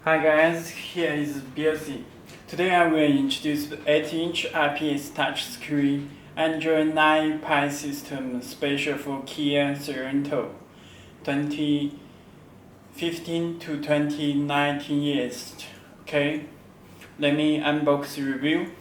Hi guys, here is Belsee. Today I will introduce the 8-inch IPS touchscreen Android 9 Pie system special for Kia Sorento 2015 to 2019 years. Okay, let me unbox review.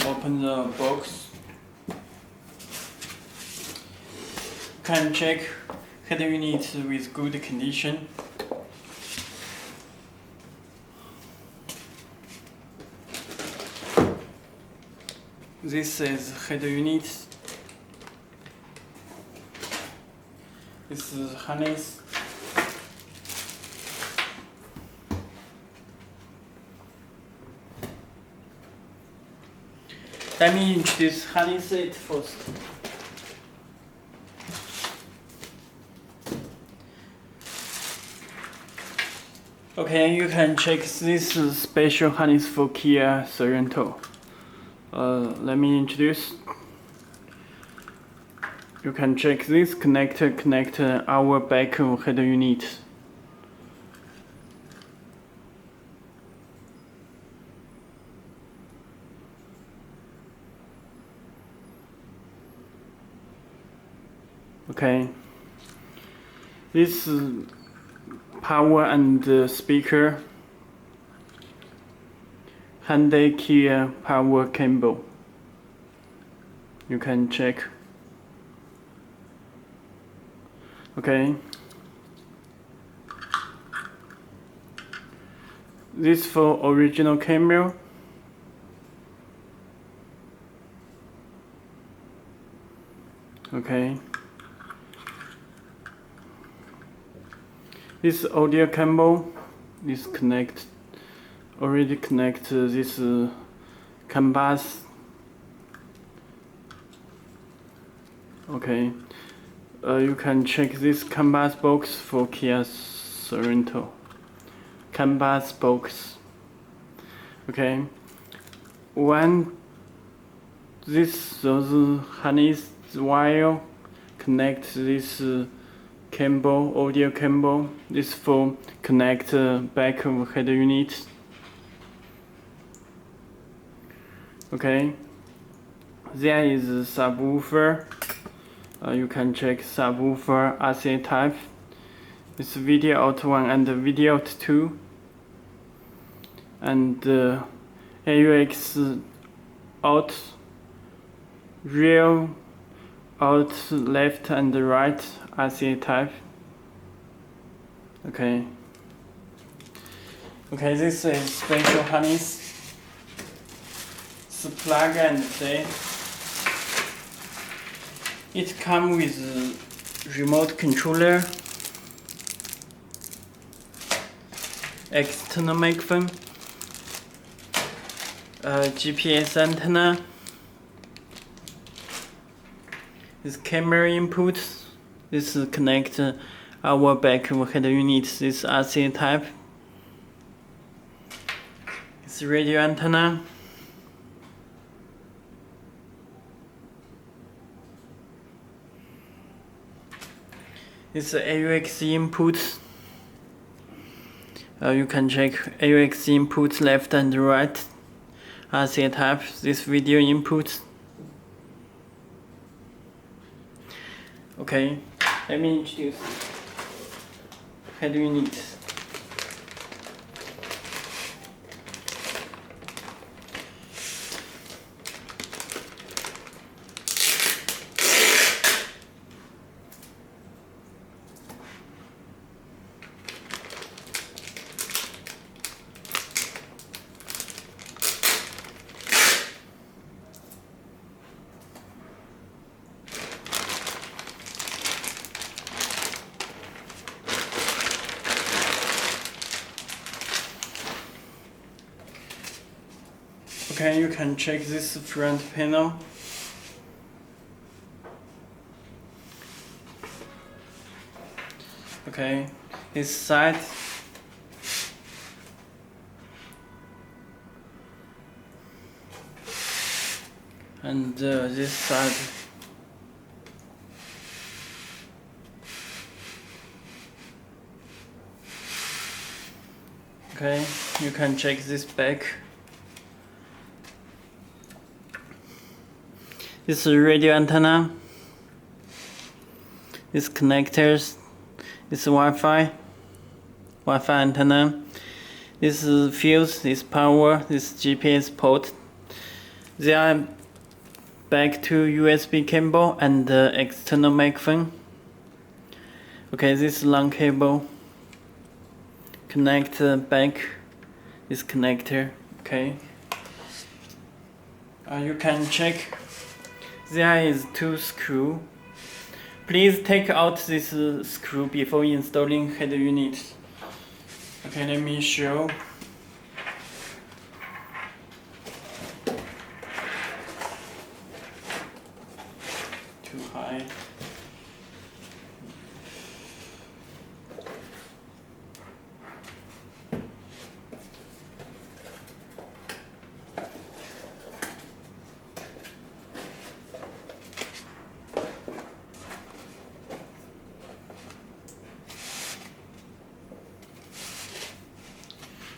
Open the box. Can check head unit with good condition. This is head unit. This is harness. Let me introduce harness it first. Okay, you can check this special harness for Kia Sorento. Let me introduce. You can check this connector connect our back head unit. Okay. This power and speaker. Hyundai Kia power cable. You can check. Okay. This for original camera. Okay. This audio cable. This already connect this CAN bus. Okay. You can check this CAN bus box for Kia Sorento. CAN bus box. Okay. Those harness wire connect this cable, audio cable. This for connect back of head unit. Okay. There is a subwoofer. You can check subwoofer RCA type. It's video out 1 and video out 2. And AUX out, rear out, left and right RCA type. Okay. Okay, this is special harness. It's plug and play. It comes with remote controller, external microphone, GPS antenna, this camera input. This connect our back head unit. This RCA type. It's radio antenna. It's AUX input. You can check AUX input left and right. RCA type. This video input. Okay, let me introduce head unit. Okay, you can check this front panel. Okay, this side. And this side. Okay, you can check this back. This is radio antenna. This connectors. This is Wi-Fi antenna. This is fuse. This power. This GPS port. They are back to USB cable and external microphone. Okay, this long cable. Connect back this connector. Okay. You can check. There is 2 screws. Please take out this screw before installing head unit. Okay, let me show. Too high.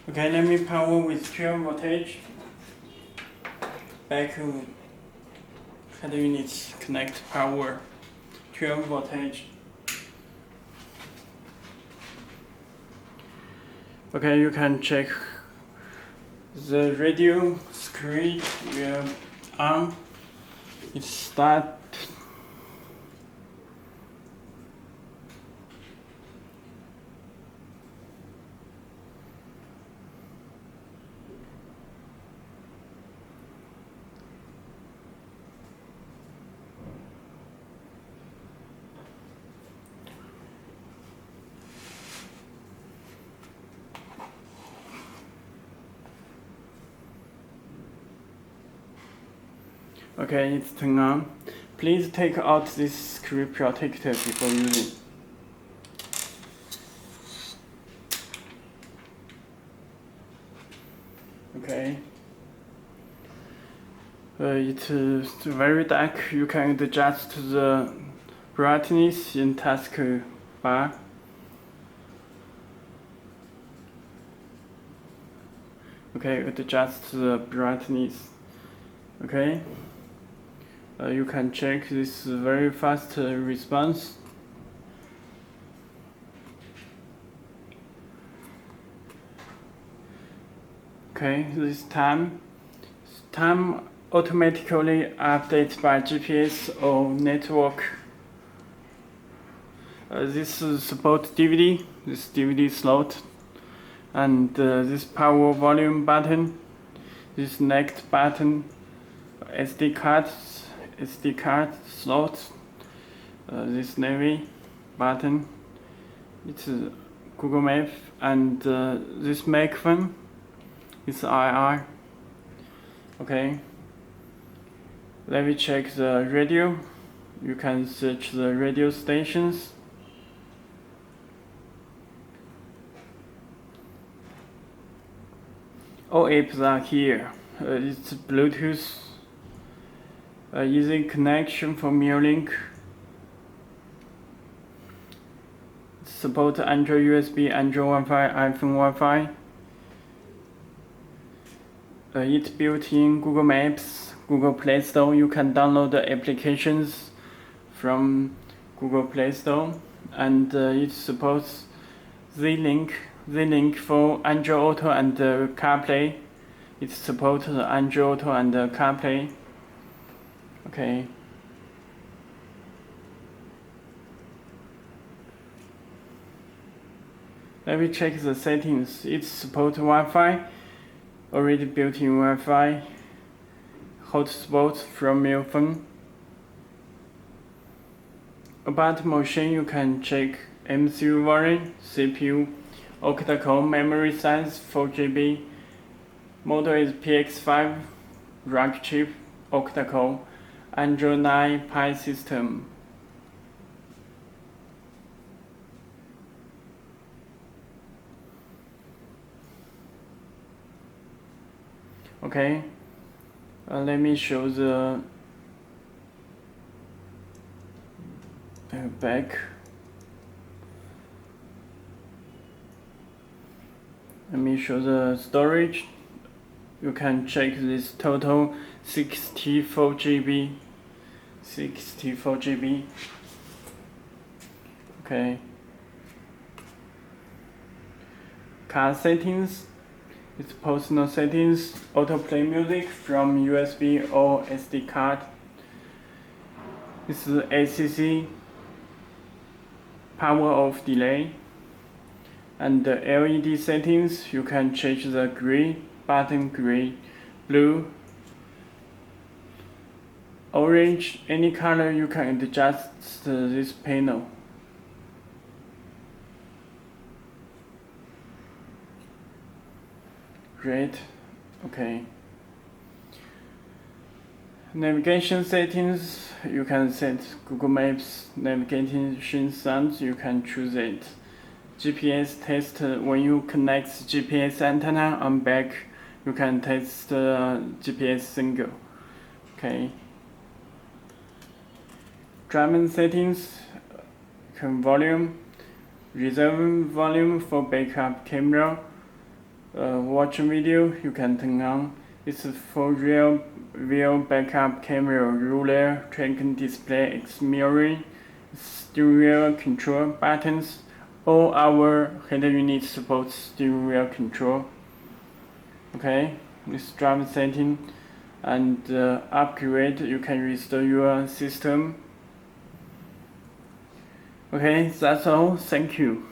Okay, let me power with 12 voltage. Back head units connect power 12 voltage. Okay, you can check the radio screen on. It start. Okay, it's turned on. Please take out this screw protector before using. Okay. It's very dark. You can adjust the brightness in taskbar. Okay, adjust the brightness. Okay. You can check this very fast response. Okay, this time automatically updated by GPS or network. This support DVD, this DVD slot, and this power volume button, this next button, SD card slot, this navy button, it's Google Map, and this microphone is IR. Okay, let me check the radio. You can search the radio stations. All apps are here. It's Bluetooth. Easy connection for Mirrorlink. Support Android USB, Android Wi-Fi, iPhone Wi-Fi. It's built in Google Maps, Google Play Store. You can download the applications from Google Play Store, and it supports Z-Link for Android Auto and CarPlay. It supports Android Auto and CarPlay. Okay. Let me check the settings. It supports Wi-Fi, already built-in Wi-Fi, hotspot from your phone. About machine, you can check MCU variant, CPU, octa-core, memory size 4GB, model is PX5, rack chip, octa-core, Android 9 Pie system. Okay, let me show the back. Let me show the storage. You can check this total 64 GB. 64 GB. Okay. Car settings. It's personal settings. Autoplay music from USB or SD card. It's the ACC. Power off delay. And the LED settings, you can change the gray button, gray, blue, orange, any color you can adjust this panel. Red, okay. Navigation settings, you can set Google Maps navigation sounds, you can choose it. GPS test, when you connect GPS antenna on back, you can test GPS signal. Okay. Driving settings, volume, reserve volume for backup camera. Watch video, you can turn on. It's for real backup camera, ruler, tracking display, X mirroring, stereo control buttons. All our header units support steering wheel control. Okay, this driver setting, and upgrade, you can restore your system. Okay, that's all. Thank you.